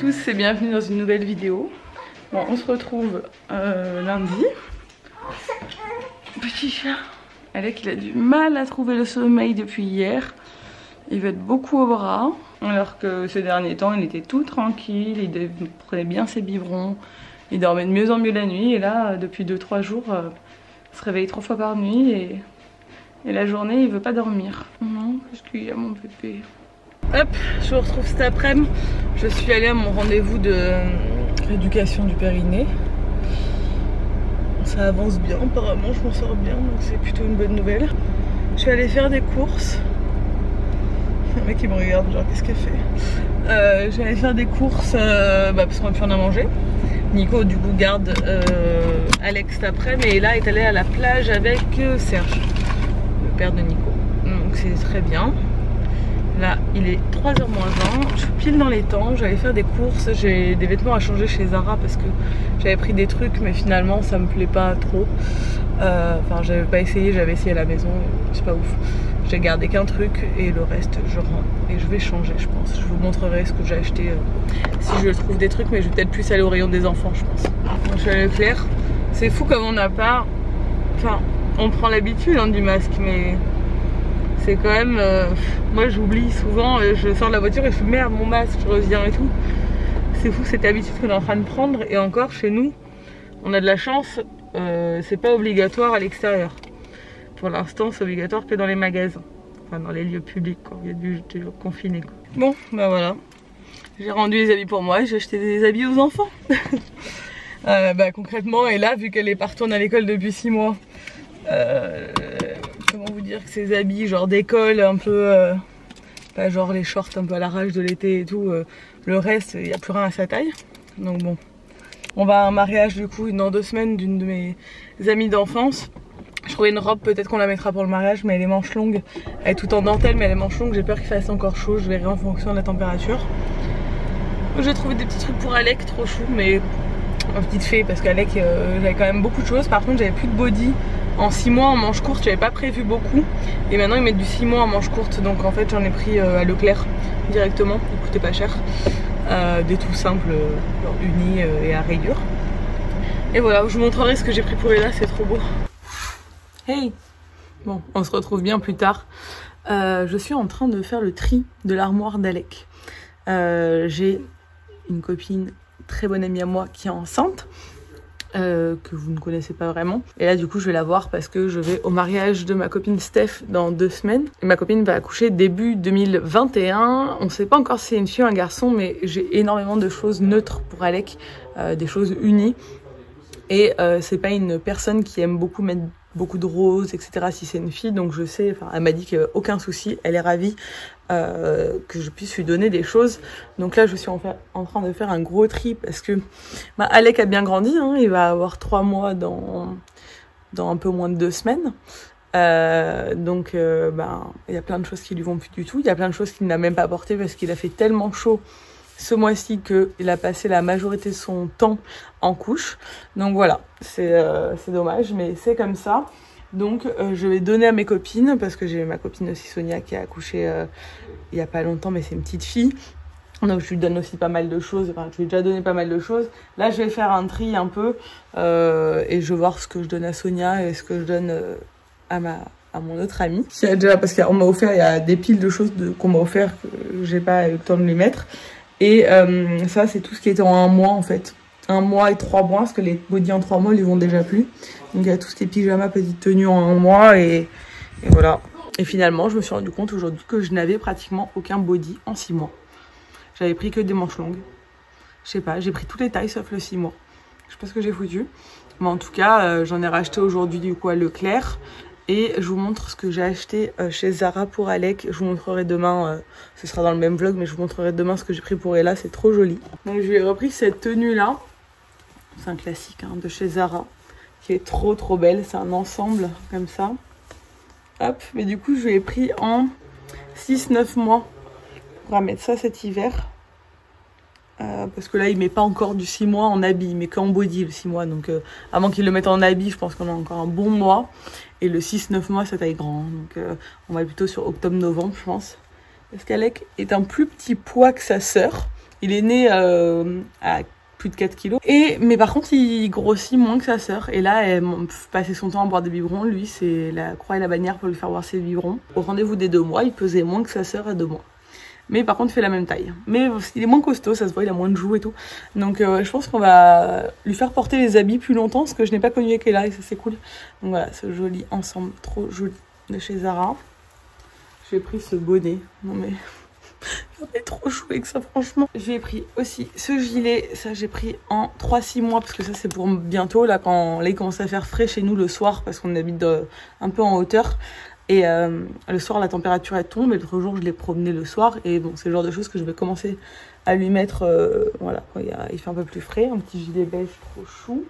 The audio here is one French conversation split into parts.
tous et bienvenue dans une nouvelle vidéo. Bon, on se retrouve lundi. Petit chat. Alec, il a du mal à trouver le sommeil depuis hier. Il veut être beaucoup au bras. Alors que ces derniers temps, il était tout tranquille. Il prenait bien ses biberons. Il dormait de mieux en mieux la nuit. Et là, depuis 2-3 jours, il se réveille 3 fois par nuit. Et la journée, il veut pas dormir. Non, qu'est-ce qu'il y a, mon bébé? Hop, je vous retrouve cet après-midi. Je suis allée à mon rendez-vous de rééducation du périnée. Ça avance bien, apparemment, je m'en sors bien, donc c'est plutôt une bonne nouvelle. Je suis allée faire des courses. Le mec il me regarde, genre qu'est-ce qu'elle fait? Je suis allée faire des courses parce qu'on a plus rien à manger. Nico du coup garde Alex cet après-midi, et là est allé à la plage avec Serge, le père de Nico. Donc c'est très bien. Là, il est 3h moins 20, je suis pile dans les temps, j'allais faire des courses, j'ai des vêtements à changer chez Zara parce que j'avais pris des trucs mais finalement ça me plaît pas trop. Enfin, j'avais pas essayé, j'avais essayé à la maison, c'est pas ouf. J'ai gardé qu'un truc et le reste je rentre et je vais changer, je pense. Je vous montrerai ce que j'ai acheté si je trouve des trucs, mais je vais peut-être plus aller au rayon des enfants, je pense. Donc, je suis à Leclerc. C'est fou comme on n'a pas... Enfin, on prend l'habitude hein, du masque, mais... C'est quand même... moi j'oublie souvent, je sors de la voiture et je fais merde mon masque, je reviens et tout. C'est fou cette habitude qu'on est en train de prendre, et encore chez nous, on a de la chance, c'est pas obligatoire à l'extérieur. Pour l'instant c'est obligatoire que dans les magasins, enfin dans les lieux publics quoi, il y a du confiné quoi. Bon bah voilà, j'ai rendu les habits pour moi et j'ai acheté des habits aux enfants. Concrètement, et là vu qu'elle est pas retournée à l'école depuis 6 mois, comment vous dire que ces habits genre d'école un peu pas genre les shorts un peu à l'arrache de l'été et tout, le reste il n'y a plus rien à sa taille. Donc bon, on va à un mariage du coup dans 2 semaines d'une de mes amies d'enfance. Je trouvais une robe, peut-être qu'on la mettra pour le mariage, mais elle est manches longues, elle est toute en dentelle mais elle est manches longues, j'ai peur qu'il fasse encore chaud, je verrai en fonction de la température. J'ai trouvé des petits trucs pour Alec, trop chou, mais un petit fait parce qu'Alec j'avais quand même beaucoup de choses. Par contre j'avais plus de body en 6 mois en manches courtes, j'avais pas prévu beaucoup, et maintenant ils mettent du 6 mois en manches courtes, donc en fait j'en ai pris à Leclerc directement, il coûtait pas cher, des tout simples unis et à rayures. Et voilà, je vous montrerai ce que j'ai pris pour Ella, c'est trop beau. Hey, bon, on se retrouve bien plus tard. Je suis en train de faire le tri de l'armoire d'Alec. J'ai une copine très bonne amie à moi qui est enceinte, que vous ne connaissez pas vraiment, et là du coup je vais la voir parce que je vais au mariage de ma copine Steph dans 2 semaines, et ma copine va accoucher début 2021. On sait pas encore si c'est une fille ou un garçon, mais j'ai énormément de choses neutres pour Alec, des choses unies, et c'est pas une personne qui aime beaucoup mettre beaucoup de roses, etc. si c'est une fille, donc je sais, enfin elle m'a dit qu'il n'y avait aucun souci, elle est ravie que je puisse lui donner des choses. Donc là je suis en train de faire un gros tri parce que Alec a bien grandi, hein, il va avoir 3 mois dans un peu moins de 2 semaines. Donc il y a plein de choses qui lui vont plus du tout, il y a plein de choses qu'il n'a même pas portées parce qu'il a fait tellement chaud ce mois-ci qu'il a passé la majorité de son temps en couche. Donc voilà, c'est dommage, mais c'est comme ça. Donc je vais donner à mes copines, parce que j'ai ma copine aussi Sonia qui a accouché il y a pas longtemps, mais c'est une petite fille. Donc je lui donne aussi pas mal de choses, enfin je lui ai déjà donné pas mal de choses. Là je vais faire un tri un peu, et je vais voir ce que je donne à Sonia et ce que je donne à mon autre amie. Qui a déjà, parce qu'on m'a offert, il y a des piles de choses qu'on m'a offert que j'ai pas eu le temps de les mettre. Et ça c'est tout ce qui était en 1 mois en fait. 1 mois et 3 mois, parce que les bodys en 3 mois ils vont déjà plus. Donc il y a tout ce qui est pyjama, petites tenues en 1 mois, et voilà. Et finalement je me suis rendu compte aujourd'hui que je n'avais pratiquement aucun body en 6 mois. J'avais pris que des manches longues. Je sais pas, j'ai pris toutes les tailles sauf le 6 mois. Je sais pas ce que j'ai foutu. Mais en tout cas j'en ai racheté aujourd'hui du coup à Leclerc. Et je vous montre ce que j'ai acheté chez Zara pour Alec. Je vous montrerai demain, ce sera dans le même vlog, mais je vous montrerai demain ce que j'ai pris pour Ella, c'est trop joli. Donc je lui ai repris cette tenue là, c'est un classique hein, de chez Zara, qui est trop belle, c'est un ensemble comme ça. Hop, mais du coup je lui ai pris en 6-9 mois. On va mettre ça cet hiver. Parce que là il met pas encore du 6 mois en habit, il met qu'en body le 6 mois, donc avant qu'il le mette en habit je pense qu'on a encore un bon mois, et le 6-9 mois ça taille grand, donc on va être plutôt sur octobre-novembre je pense, parce qu'Alec est un plus petit poids que sa sœur, Il est né à plus de 4 kilos. Mais par contre, il grossit moins que sa sœur. Et là, elle passait son temps à boire des biberons. Lui, c'est la croix et la bannière pour lui faire boire ses biberons. Au rendez-vous des 2 mois, il pesait moins que sa sœur à 2 mois. Mais par contre, il fait la même taille. Mais il est moins costaud, ça se voit, il a moins de joues et tout. Donc je pense qu'on va lui faire porter les habits plus longtemps, ce que je n'ai pas connu avec Ella et ça c'est cool. Donc voilà, ce joli ensemble, trop joli, de chez Zara. J'ai pris ce bonnet. Non mais... on est trop chou avec ça franchement. J'ai pris aussi ce gilet, ça j'ai pris en 3-6 mois parce que ça c'est pour bientôt là quand il commence à faire frais chez nous le soir parce qu'on habite un peu en hauteur. Et le soir la température elle tombe et l'autre jour je l'ai promené le soir et bon c'est le genre de choses que je vais commencer à lui mettre voilà quand il fait un peu plus frais. Un petit gilet beige trop chou.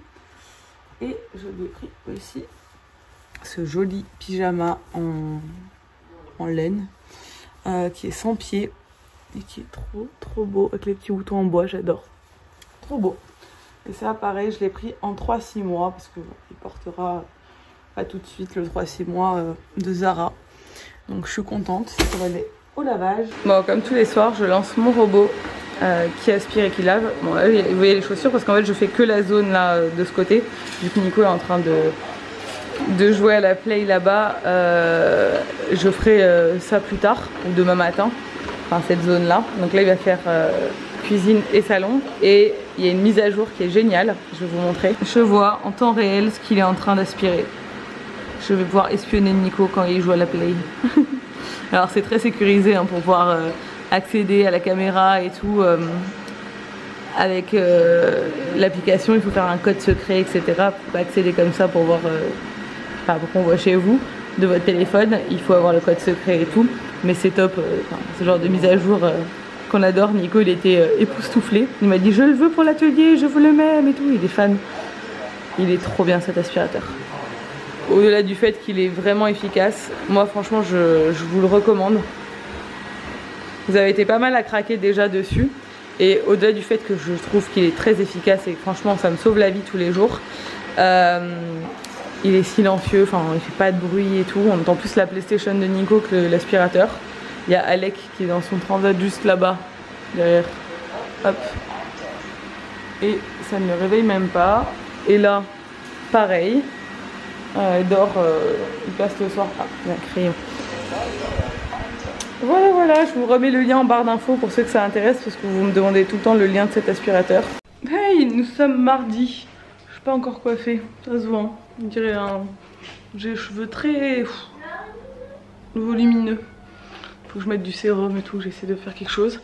Et je lui ai pris aussi ce joli pyjama en laine qui est sans pied et qui est trop beau avec les petits boutons en bois, j'adore. Trop beau. Et ça pareil je l'ai pris en 3-6 mois parce que bon, il portera pas tout de suite le 3-6 mois de Zara. Donc je suis contente, ça va aller au lavage. Bon comme tous les soirs je lance mon robot qui aspire et qui lave. Bon là vous voyez les chaussures parce qu'en fait je fais que la zone là de ce côté. Du coup Nico est en train de jouer à la play là-bas. Je ferai ça plus tard ou demain matin. Enfin cette zone là. Donc là il va faire cuisine et salon. Et il y a une mise à jour qui est géniale. Je vais vous montrer. Je vois en temps réel ce qu'il est en train d'aspirer. Je vais pouvoir espionner Nico quand il joue à la play. Alors c'est très sécurisé hein, pour pouvoir accéder à la caméra et tout. Avec l'application, il faut faire un code secret, etc. Pour pas accéder comme ça pour voir, pour qu'on voit chez vous de votre téléphone. Il faut avoir le code secret et tout. Mais c'est top, ce genre de mise à jour qu'on adore. Nico, il était époustouflé. Il m'a dit je le veux pour l'atelier, je vous le même et tout. Il est fan. Il est trop bien cet aspirateur. Au-delà du fait qu'il est vraiment efficace, moi franchement je vous le recommande. Vous avez été pas mal à craquer déjà dessus. Et au-delà du fait que je trouve qu'il est très efficace et que franchement ça me sauve la vie tous les jours. Il est silencieux, enfin il fait pas de bruit et tout. On entend plus la PlayStation de Nico que l'aspirateur. Il y a Alec qui est dans son transat juste là-bas, derrière. Hop. Et ça ne le réveille même pas. Et là, pareil. Il dort, il passe le soir. Ah, il y a un crayon. Voilà, je vous remets le lien en barre d'infos pour ceux que ça intéresse parce que vous me demandez tout le temps le lien de cet aspirateur. Hey, nous sommes mardi. Je suis pas encore coiffée, ça se voit. On dirait j'ai les cheveux très volumineux. Faut que je mette du sérum et tout, j'essaie de faire quelque chose.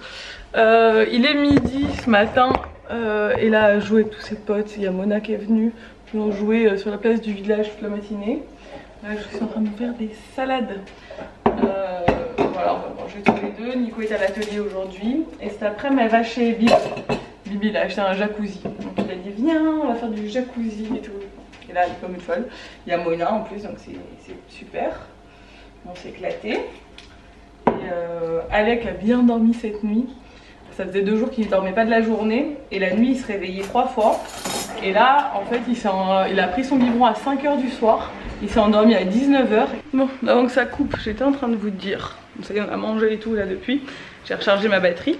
Il est midi ce matin et là a joué avec tous ses potes. Il y a Mona qui est venue. Ils ont joué sur la place du village toute la matinée. Là je suis en train de faire des salades. Voilà, on va manger tous les deux. Nico est à l'atelier aujourd'hui. Et cet après-midi elle va chez Bibi. Bibi il a acheté un jacuzzi. Donc il a dit viens on va faire du jacuzzi et tout. Et là elle est comme une folle. Il y a Mona en plus donc c'est super. On s'est éclaté. Et Alec a bien dormi cette nuit. Ça faisait 2 jours qu'il ne dormait pas de la journée. Et la nuit il se réveillait 3 fois. Et là en fait il a pris son biberon à 5 h du soir. Il s'est endormi à 19 h. Bon, avant que ça coupe, j'étais en train de vous dire. Ça y est, on a mangé et tout là depuis. J'ai rechargé ma batterie.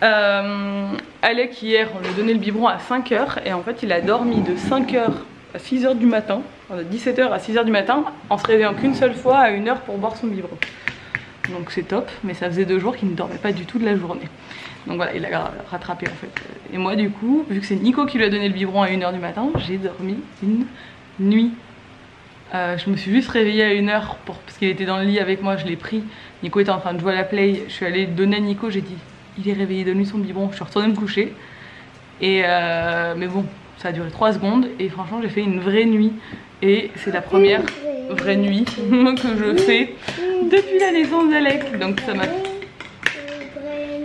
Alec hier, on lui a donné le biberon à 5 h. Et en fait il a dormi de 5 h à 6 h du matin. De 17 h à 6 h du matin. En se réveillant qu'une seule fois à 1 h pour boire son biberon. Donc c'est top. Mais ça faisait 2 jours qu'il ne dormait pas du tout de la journée. Donc voilà, il a rattrapé en fait. Et moi du coup, vu que c'est Nico qui lui a donné le biberon à 1 h du matin, j'ai dormi une nuit. Je me suis juste réveillée à 1 h parce qu'il était dans le lit avec moi, je l'ai pris. Nico était en train de jouer à la play, je suis allée donner à Nico, j'ai dit il est réveillé, donne-lui son biberon, je suis retournée me coucher. Et mais bon, ça a duré 3 secondes et franchement j'ai fait une vraie nuit. Et c'est la première vraie nuit que je fais depuis la naissance d'Alec. Donc ça m'a...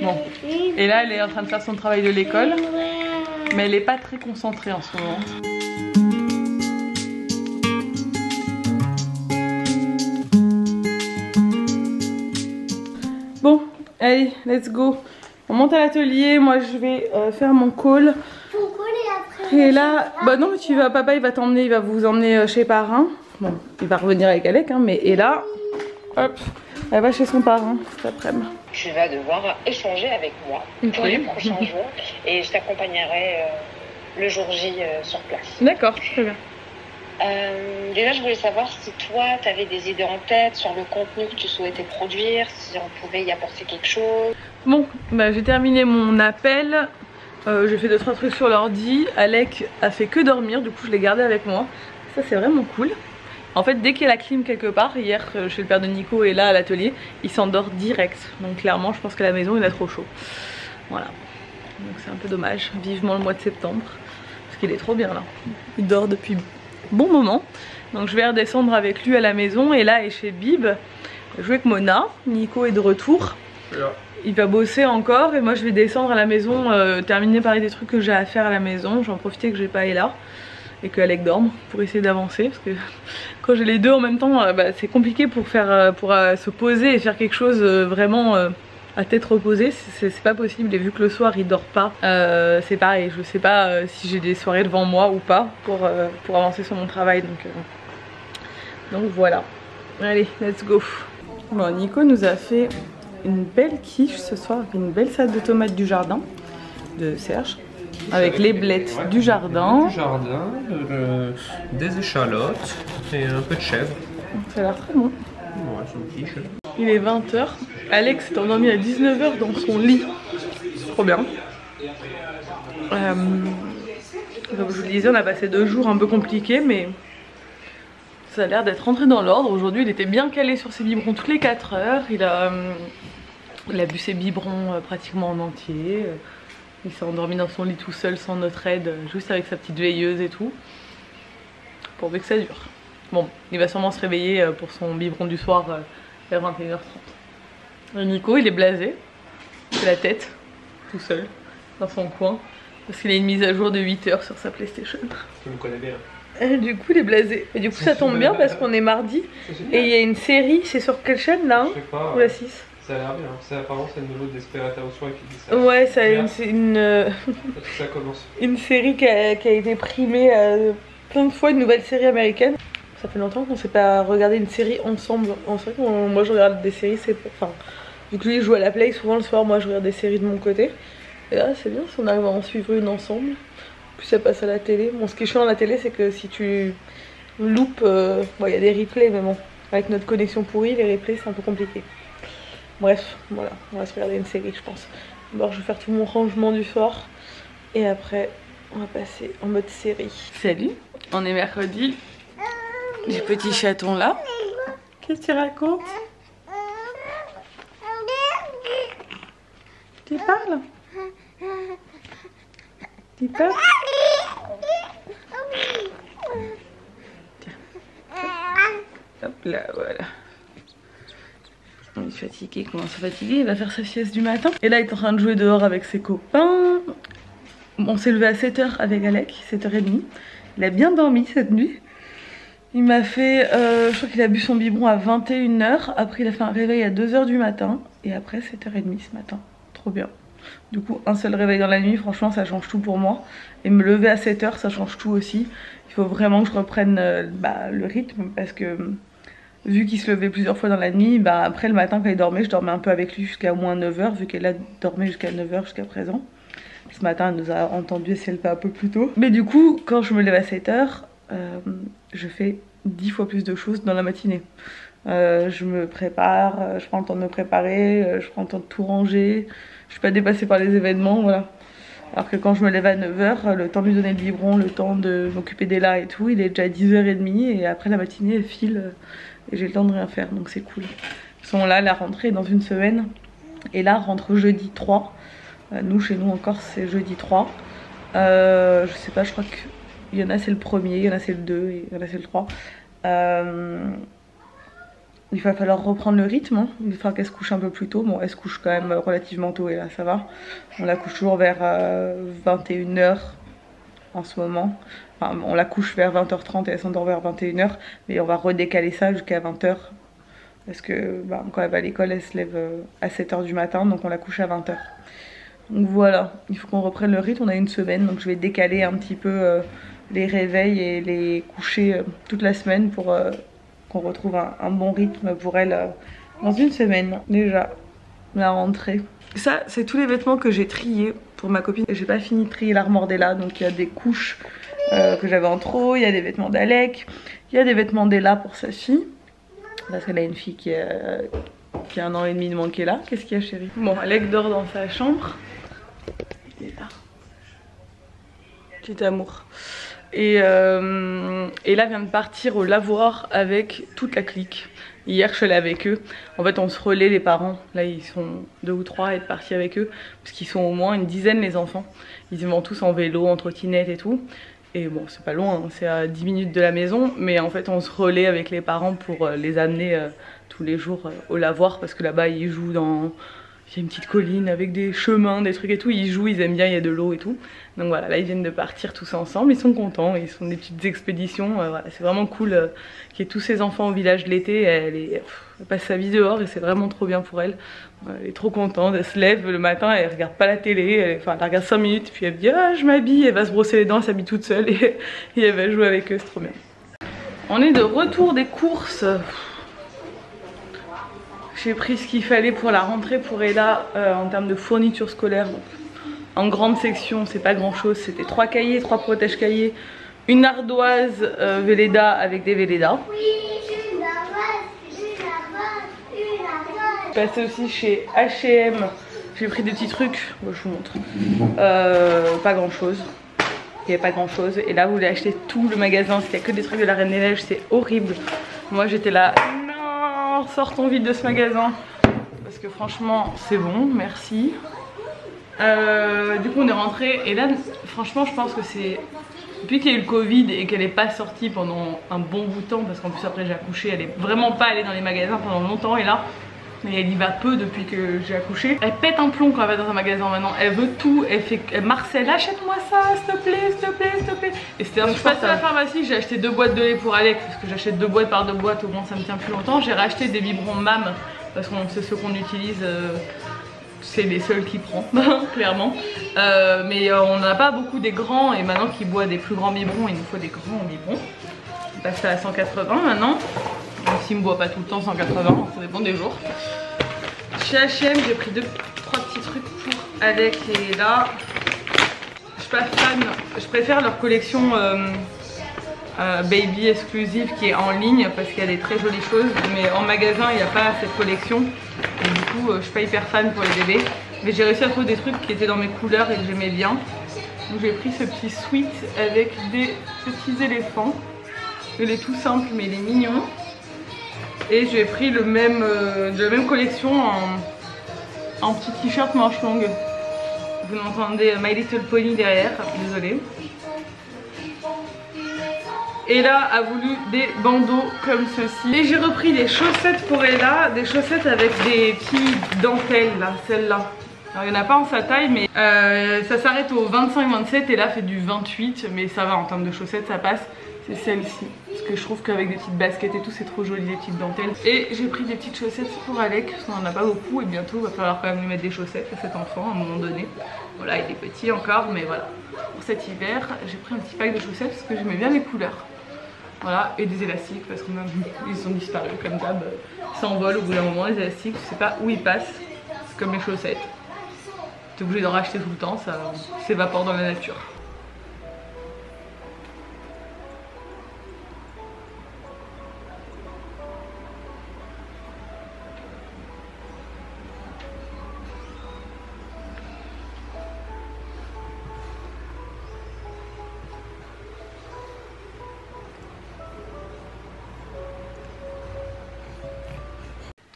Bon. Et là elle est en train de faire son travail de l'école. Mais elle n'est pas très concentrée en ce moment. Bon, allez, let's go. On monte à l'atelier, moi je vais faire mon call. Et là, bah non mais tu vas, papa il va t'emmener, il va vous emmener chez parrain. Bon, il va revenir avec Alec, hein, mais et là, hop, elle va chez son parrain cet après-midi. tu vas devoir échanger avec moi pour les prochains jours et je t'accompagnerai le jour J sur place. D'accord, très bien. Déjà, je voulais savoir si toi, tu avais des idées en tête sur le contenu que tu souhaitais produire, si on pouvait y apporter quelque chose. Bon, bah, j'ai terminé mon appel. J'ai fait 2-3 trucs sur l'ordi. Alec a fait que dormir, du coup je l'ai gardé avec moi. Ça c'est vraiment cool. En fait dès qu'il y a la clim quelque part, hier chez le père de Nico et là à l'atelier, il s'endort direct. Donc clairement je pense qu'à la maison il a trop chaud. Voilà. Donc c'est un peu dommage. Vivement le mois de septembre. Parce qu'il est trop bien là. Il dort depuis bon moment. Donc je vais redescendre avec lui à la maison. Et là et chez Bib, jouer avec Mona. Nico est de retour. Il va bosser encore et moi je vais descendre à la maison, terminer parler des trucs que j'ai à faire à la maison. J'en profiter que j'ai pas là et que Alec dorme pour essayer d'avancer parce que quand j'ai les deux en même temps bah, c'est compliqué pour faire se poser et faire quelque chose vraiment à tête reposée, c'est pas possible. Et vu que le soir il dort pas, c'est pareil, je sais pas si j'ai des soirées devant moi ou pas pour avancer sur mon travail, donc voilà. Allez, let's go. Bon, Nico nous a fait une belle quiche ce soir, une belle salade de tomates du jardin de Serge, avec les blettes du jardin, des échalotes et un peu de chèvre. Ça a l'air très bon. Ouais, c'est une quiche. Il est 20 h, Alex s'est endormi à 19 h dans son lit, trop bien. Comme je vous le disais, on a passé 2 jours un peu compliqués, mais ça a l'air d'être rentré dans l'ordre. Aujourd'hui il était bien calé sur ses biberons toutes les 4 heures. Il a bu ses biberons pratiquement en entier. Il s'est endormi dans son lit tout seul sans notre aide, juste avec sa petite veilleuse et tout. Pourvu que ça dure. Bon, il va sûrement se réveiller pour son biberon du soir vers 21 h 30. Et Nico il est blasé. C'est la tête, tout seul, dans son coin. Parce qu'il a une mise à jour de 8 h sur sa PlayStation. Tu me connais bien. Et du coup il est blasé. Et du coup ça tombe bien parce qu'on est mardi. Et il y a une série, c'est sur quelle chaîne là, Je sais pas, ou la 6? Ça a l'air bien. Apparemment c'est le nouveau Desperate Housewives qui dit ça. Ouais, c'est Ça commence. une série qui a été primée plein de fois, une nouvelle série américaine. Ça fait longtemps qu'on s'est pas regardé une série ensemble. En fait, moi je regarde des séries, c'est pour... Enfin, vu que lui il joue à la play souvent le soir, moi je regarde des séries de mon côté. Et là c'est bien si on arrive à en suivre une ensemble. Plus ça passe à la télé. Bon, ce qui est chiant à la télé, c'est que si tu loupes, bon, y a des replays, mais bon, avec notre connexion pourrie, les replays c'est un peu compliqué. Bref, voilà, on va se regarder une série, je pense. D'abord, je vais faire tout mon rangement du soir et après, on va passer en mode série. Salut, on est mercredi. Les petits chatons là. Qu'est-ce que tu racontes? Tu parles? Tu parles? Hop là, voilà. Il est fatigué, il commence à fatiguer, il va faire sa sieste du matin. Et là il est en train de jouer dehors avec ses copains. On s'est levé à 7 h avec Alec, 7 h 30. Il a bien dormi cette nuit. Il m'a fait, je crois qu'il a bu son biberon à 21 h. Après il a fait un réveil à 2 h du matin. Et après 7 h 30 ce matin. Trop bien. Du coup un seul réveil dans la nuit, franchement ça change tout pour moi. Et me lever à 7 h ça change tout aussi. Il faut vraiment que je reprenne le rythme parce que... Vu qu'il se levait plusieurs fois dans la nuit, bah après le matin quand il dormait, je dormais un peu avec lui jusqu'à au moins 9 h, vu qu'elle a dormi jusqu'à 9 h jusqu'à présent. Ce matin elle nous a entendu se lever un peu plus tôt. Mais du coup quand je me lève à 7 h, je fais 10 fois plus de choses dans la matinée. Je me prépare, je prends le temps de me préparer, je prends le temps de tout ranger. Je suis pas dépassée par les événements, voilà. Alors que quand je me lève à 9 h, le temps de lui donner le biberon, le temps de m'occuper des lats et tout, il est déjà 10 h 30 et après la matinée elle file et j'ai le temps de rien faire, donc c'est cool. Ils sont là, la rentrée est dans une semaine et là rentre jeudi 3. Nous chez nous encore c'est jeudi 3. Je sais pas, je crois qu'il y en a c'est le premier, il y en a c'est le 2 et il y en a c'est le 3. Il va falloir reprendre le rythme, hein. Il va falloir qu'elle se couche un peu plus tôt. Bon, elle se couche quand même relativement tôt et là ça va. On la couche toujours vers 21 h en ce moment. Enfin, on la couche vers 20 h 30 et elle s'endort vers 21 h. Mais on va redécaler ça jusqu'à 20 h. Parce que bah, quand elle va à l'école, elle se lève à 7 h du matin. Donc on la couche à 20 h. Donc voilà, il faut qu'on reprenne le rythme. On a une semaine, donc je vais décaler un petit peu les réveils et les coucher toute la semaine pour... qu'on retrouve un bon rythme pour elle dans une semaine déjà. la rentrée. Ça, c'est tous les vêtements que j'ai triés pour ma copine. J'ai pas fini de trier l'armoire d'Ella, donc il y a des couches que j'avais en trop, il y a des vêtements d'Alec, il y a des vêtements d'Ella pour sa fille. Parce qu'elle a une fille qui a 1 an et demi de moins qu'elle là. Qu'est-ce qu'il y a, chérie? Bon, Alec dort dans sa chambre. Il est là. Petit amour. Et là vient de partir au lavoir avec toute la clique. Hier je suis allée avec eux. En fait on se relaie les parents. Là ils sont 2 ou 3 à être partis avec eux. Parce qu'ils sont au moins une dizaine les enfants. Ils y vont tous en vélo, en trottinette et tout. Et bon c'est pas loin, hein, c'est à 10 minutes de la maison. Mais en fait on se relaie avec les parents pour les amener tous les jours au lavoir. Parce que là-bas ils jouent dans... Il y a une petite colline avec des chemins, des trucs et tout. Ils jouent, ils aiment bien, il y a de l'eau et tout. Donc voilà, là ils viennent de partir tous ensemble. Ils sont contents, ils font des petites expéditions. Voilà, c'est vraiment cool qu'il y ait tous ces enfants au village de l'été. Elle passe sa vie dehors et c'est vraiment trop bien pour elle. Elle est trop contente, elle se lève le matin, elle regarde pas la télé. Elle regarde 5 minutes, puis elle me dit ah je m'habille. Elle va se brosser les dents, elle s'habille toute seule et elle va jouer avec eux, c'est trop bien. On est de retour des courses. J'ai pris ce qu'il fallait pour la rentrée pour Ella en termes de fourniture scolaire. Donc, en grande section, c'est pas grand chose. C'était 3 cahiers, 3 protèges cahiers, une ardoise Velleda avec des Velleda. Je suis passée aussi chez H&M. J'ai pris des petits trucs. Bon, je vous montre. Pas grand chose. Il n'y avait pas grand chose. Et là, vous voulez acheter tout le magasin. Parce qu'il n'y a que des trucs de la Reine des Neiges. C'est horrible. Moi, j'étais là. Sortons vite de ce magasin parce que franchement c'est bon, merci. Du coup on est rentré et là franchement je pense que c'est depuis qu'il y a eu le Covid et qu'elle n'est pas sortie pendant un bon bout de temps, parce qu'en plus après j'ai accouché, elle est vraiment pas allée dans les magasins pendant longtemps. Et là elle y va peu depuis que j'ai accouché. Elle pète un plomb quand elle va dans un magasin maintenant. Elle veut tout, elle Marcel achète-moi ça s'il te plaît, s'il te plaît, s'il te plaît. Et c'était un. Je suis passée à la pharmacie, j'ai acheté 2 boîtes de lait pour Alex, parce que j'achète 2 boîtes par 2 boîtes, au moins ça me tient plus longtemps. J'ai racheté des biberons MAM parce que c'est ceux qu'on utilise, c'est les seuls qui prend clairement. Mais on n'a pas beaucoup des grands, et maintenant qu'il boit des plus grands biberons, il nous faut des grands biberons. On passe à 180 maintenant. S'il me boit pas tout le temps 180, ça dépend des jours. Chez H&M j'ai pris 2-3 petits trucs pour Alec et là. Je suis pas fan, je préfère leur collection Baby exclusive qui est en ligne parce qu'il y a des très jolies choses, mais en magasin il n'y a pas cette collection. Et du coup je suis pas hyper fan pour les bébés. Mais j'ai réussi à trouver des trucs qui étaient dans mes couleurs et que j'aimais bien. Donc j'ai pris ce petit sweat avec des petits éléphants. Il est tout simple mais il est mignon. Et j'ai pris de la même collection en petit t-shirt manche longue. Vous m'entendez My Little Pony derrière, désolée. Et là a voulu des bandeaux comme ceci. Et j'ai repris des chaussettes pour Ella, des chaussettes avec des petits dentelles là, celle-là. Alors il n'y en a pas en sa taille, mais ça s'arrête au 25-27 et là fait du 28, mais ça va en termes de chaussettes, ça passe. C'est celle-ci, parce que je trouve qu'avec des petites baskets et tout c'est trop joli, les petites dentelles. Et j'ai pris des petites chaussettes pour Alec, parce qu'on en a pas beaucoup et bientôt il va falloir quand même lui mettre des chaussettes à cet enfant à un moment donné. Voilà, il est petit encore, mais voilà. Pour cet hiver, j'ai pris un petit pack de chaussettes parce que j'aimais bien les couleurs. Voilà, et des élastiques parce qu'ils sont disparus comme d'hab. Ils s'envolent au bout d'un moment, les élastiques, je sais pas où ils passent, c'est comme les chaussettes. T'es obligé d'en racheter tout le temps, ça s'évapore dans la nature.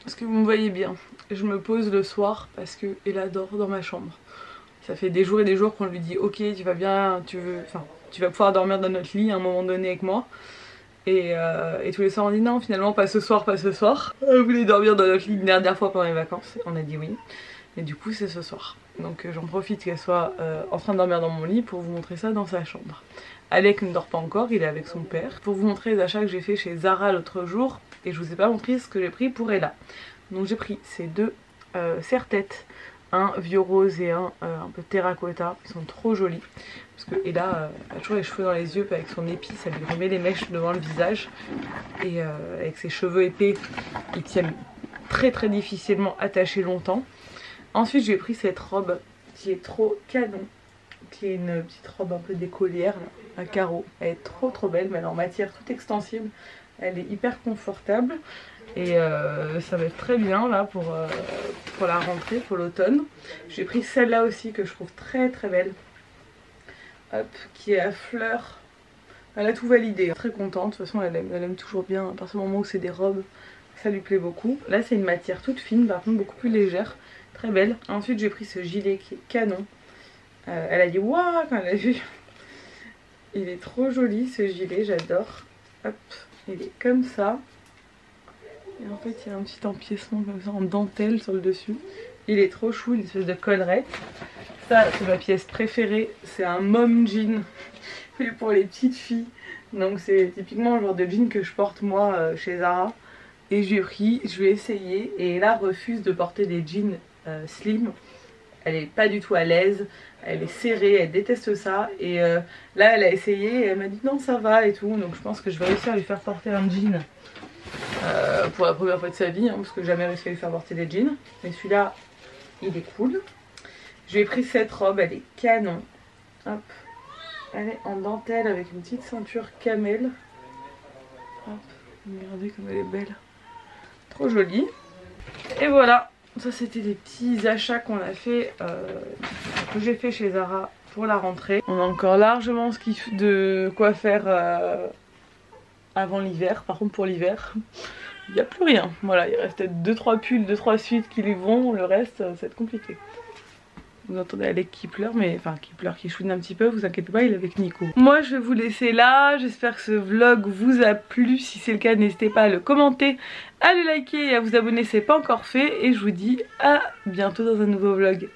Est-ce que vous me voyez bien? Je me pose le soir parce qu'elle adore dans ma chambre. Ça fait des jours et des jours qu'on lui dit ok tu vas bien, tu vas pouvoir dormir dans notre lit à un moment donné avec moi. Et tous les soirs on dit non finalement pas ce soir, pas ce soir. Elle voulait dormir dans notre lit une dernière fois pendant les vacances, on a dit oui. Et du coup c'est ce soir. Donc j'en profite qu'elle soit en train de dormir dans mon lit pour vous montrer ça dans sa chambre. Alec ne dort pas encore, il est avec son père. Pour vous montrer les achats que j'ai fait chez Zara l'autre jour. Et je vous ai pas montré ce que j'ai pris pour Ella. Donc j'ai pris ces 2 serre-têtes. Un vieux rose et un peu terracotta. Ils sont trop jolis. Parce que Ella a toujours les cheveux dans les yeux. Puis avec son épi ça lui remet les mèches devant le visage. Et avec ses cheveux épais ils tiennent très difficilement attachée longtemps. Ensuite j'ai pris cette robe qui est trop canon, qui est une petite robe un peu d'écolière à carreaux. Elle est trop belle, mais elle est en matière toute extensible. Elle est hyper confortable et ça va être très bien là pour la rentrée, pour l'automne. J'ai pris celle-là aussi que je trouve très belle. Hop, qui est à fleurs. Elle a tout validé, très contente. De toute façon elle aime toujours bien, à partir du moment où c'est des robes, ça lui plaît beaucoup. Là c'est une matière toute fine, par contre beaucoup plus légère, très belle. Ensuite j'ai pris ce gilet qui est canon. Elle a dit waouh quand elle a vu. Il est trop joli ce gilet, j'adore. Hop, il est comme ça. Et en fait il y a un petit empiècement comme ça en dentelle sur le dessus. Il est trop chou, une espèce de collerette. Ça c'est ma pièce préférée, c'est un mom jean fait pour les petites filles. Donc c'est typiquement le genre de jean que je porte moi chez Zara. Et j'ai pris, je vais essayer. Et là refuse de porter des jeans slim. Elle est pas du tout à l'aise, elle est serrée, elle déteste ça. Et là elle a essayé et elle m'a dit non ça va et tout. Donc je pense que je vais réussir à lui faire porter un jean pour la première fois de sa vie, hein, parce que j'ai jamais réussi à lui faire porter des jeans. Mais celui-là il est cool. J'ai pris cette robe, elle est canon. Hop. Elle est en dentelle avec une petite ceinture camel. Hop. Regardez comme elle est belle. Trop jolie. Et voilà. Ça c'était des petits achats qu'on a fait, que j'ai fait chez Zara pour la rentrée. On a encore largement de quoi faire avant l'hiver. Par contre pour l'hiver, il n'y a plus rien. Voilà, il reste peut-être 2-3 pulls, 2-3 suites qui les vont. Le reste, ça va être compliqué. Vous entendez Alec qui pleure, mais enfin qui pleure, qui chouine un petit peu, vous inquiétez pas, il est avec Nico. Moi je vais vous laisser là, j'espère que ce vlog vous a plu. Si c'est le cas, n'hésitez pas à le commenter, à le liker et à vous abonner si ce n'est pas encore fait. Et je vous dis à bientôt dans un nouveau vlog.